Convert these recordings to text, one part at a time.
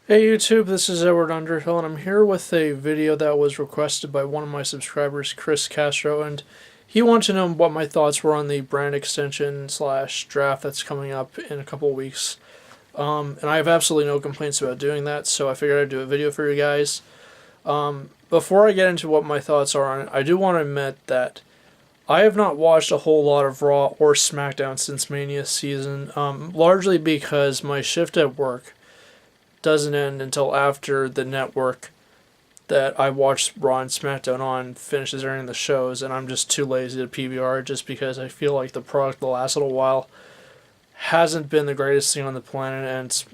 Hey YouTube, this is Edward Underhill, and I'm here with a video that was requested by one of my subscribers, Chris Castro, and he wanted to know what my thoughts were on the brand extension slash draft that's coming up in a couple of weeks. And I have absolutely no complaints about doing that, so I figured I'd do a video for you guys. Before I get into what my thoughts are on it, I do want to admit that I have not watched a whole lot of Raw or SmackDown since Mania season, largely because my shift at work doesn't end until after the network that I watch Raw and SmackDown on finishes airing the shows, and I'm just too lazy to PVR just because I feel like the product the last little while hasn't been the greatest thing on the planet, and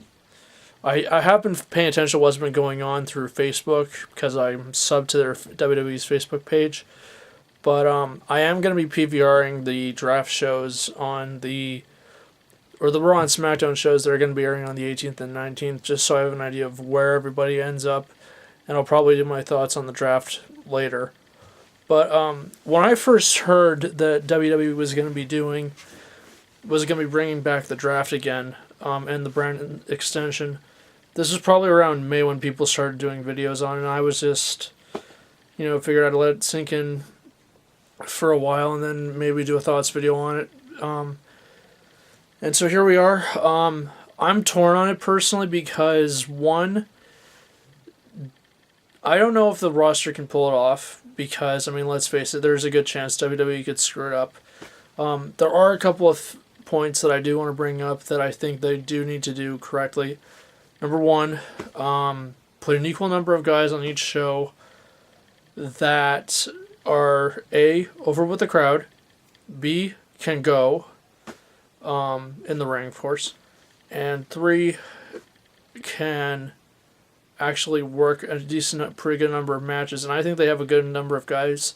I have been paying attention to what's been going on through Facebook because I'm subbed to their WWE's Facebook page, but I am going to be PVRing the draft shows on the Raw and SmackDown shows that are going to be airing on the 18th and 19th, just so I have an idea of where everybody ends up, and I'll probably do my thoughts on the draft later. But when I first heard that WWE was going to be bringing back the draft again, and the brand extension, this was probably around May when people started doing videos on it, and I was just, figured I'd let it sink in for a while, and then maybe do a thoughts video on it. And so here we are. I'm torn on it personally because, one, I don't know if the roster can pull it off because, let's face it, there's a good chance WWE could screw it up. There are a couple of points that I do want to bring up that I think they do need to do correctly. Number one, put an equal number of guys on each show that are A, over with the crowd, B, can go, in the ring, of course, and 3, can actually work a pretty good number of matches, and I think they have a good number of guys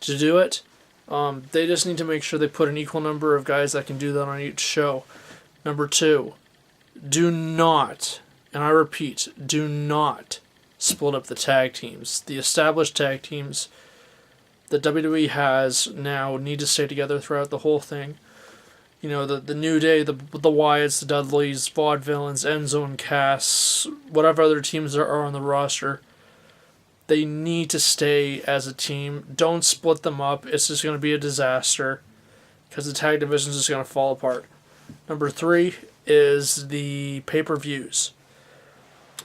to do it. They just need to make sure they put an equal number of guys that can do that on each show. Number 2, do not, and I repeat, do not split up the tag teams. The established tag teams that WWE has now need to stay together throughout the whole thing. The New Day, the Wyatts, the Dudleys, Vaudevillains, Enzo and Cass, whatever other teams there are on the roster, they need to stay as a team. Don't split them up. It's just going to be a disaster because the tag division is just going to fall apart. Number 3 is the pay-per-views.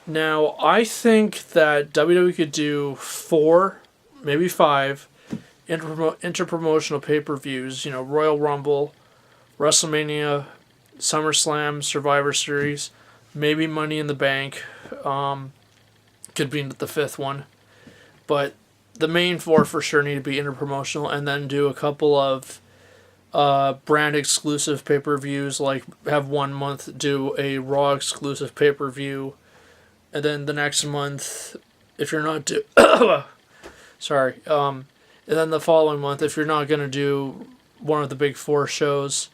Now, I think that WWE could do 4, maybe 5 interpromotional pay-per-views. Royal Rumble, WrestleMania, SummerSlam, Survivor Series, maybe Money in the Bank, could be the 5th one. But the main 4 for sure need to be interpromotional, and then do a couple of brand exclusive pay-per-views, like have 1 month do a Raw exclusive pay-per-view, and then the next month, if you're not and then the following month, if you're not going to do one of the big 4 shows,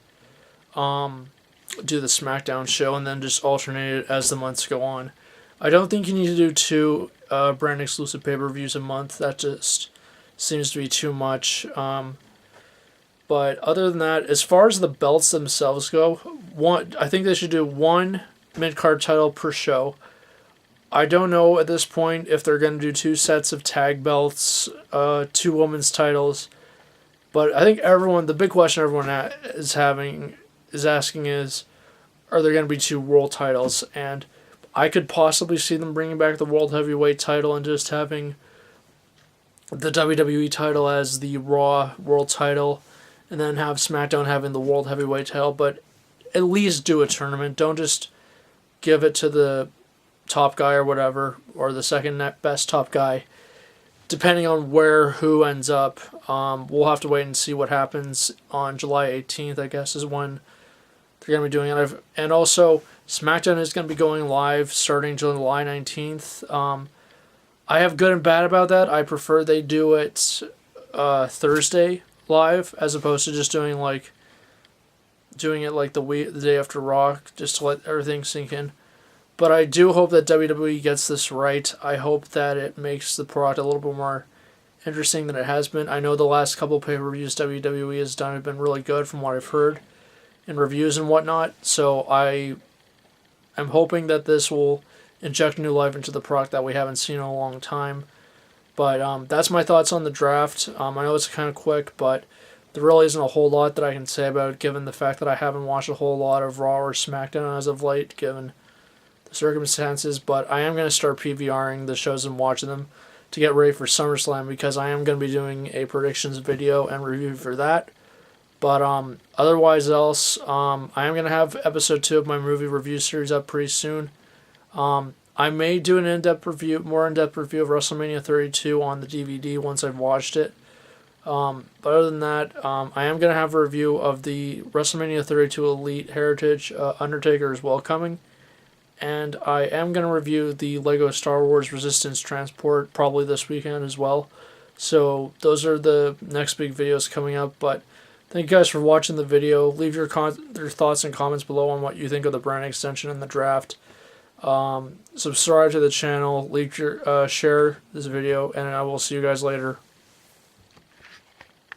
do the SmackDown show, and then just alternate it as the months go on. I don't think you need to do 2 brand exclusive pay-per-views a month. That just seems to be too much. But other than that, as far as the belts themselves go, I think they should do 1 mid-card title per show. I don't know at this point if they're going to do 2 sets of tag belts, 2 women's titles. But I think the big question everyone is asking is, are there going to be 2 world titles? And I could possibly see them bringing back the World Heavyweight title and just having the WWE title as the Raw World title, and then have SmackDown having the World Heavyweight title, but at least do a tournament. Don't just give it to the top guy or whatever, or the second best top guy. Depending on who ends up, we'll have to wait and see what happens on July 18th, I guess, is when they're going to be doing it. And also, SmackDown is going to be going live starting July 19th. I have good and bad about that. I prefer they do it Thursday live, as opposed to just doing it like the day after Raw, just to let everything sink in. But I do hope that WWE gets this right. I hope that it makes the product a little bit more interesting than it has been. I know the last couple pay-per-views WWE has done have been really good from what I've heard in reviews and whatnot. So I'm hoping that this will inject new life into the product that we haven't seen in a long time. But that's my thoughts on the draft. I know it's kind of quick, but there really isn't a whole lot that I can say about it, given the fact that I haven't watched a whole lot of Raw or SmackDown as of late, given the circumstances. But I am going to start PVRing the shows and watching them to get ready for SummerSlam, because I am going to be doing a predictions video and review for that. But otherwise else, I am going to have episode 2 of my movie review series up pretty soon. I may do an more in-depth review of WrestleMania 32 on the DVD once I've watched it. But other than that, I am going to have a review of the WrestleMania 32 Elite Heritage Undertaker is Welcoming. And I am going to review the LEGO Star Wars Resistance Transport probably this weekend as well. So those are the next big videos coming up. But thank you guys for watching the video. Leave your thoughts and comments below on what you think of the brand extension and the draft. Subscribe to the channel. Share this video, and I will see you guys later.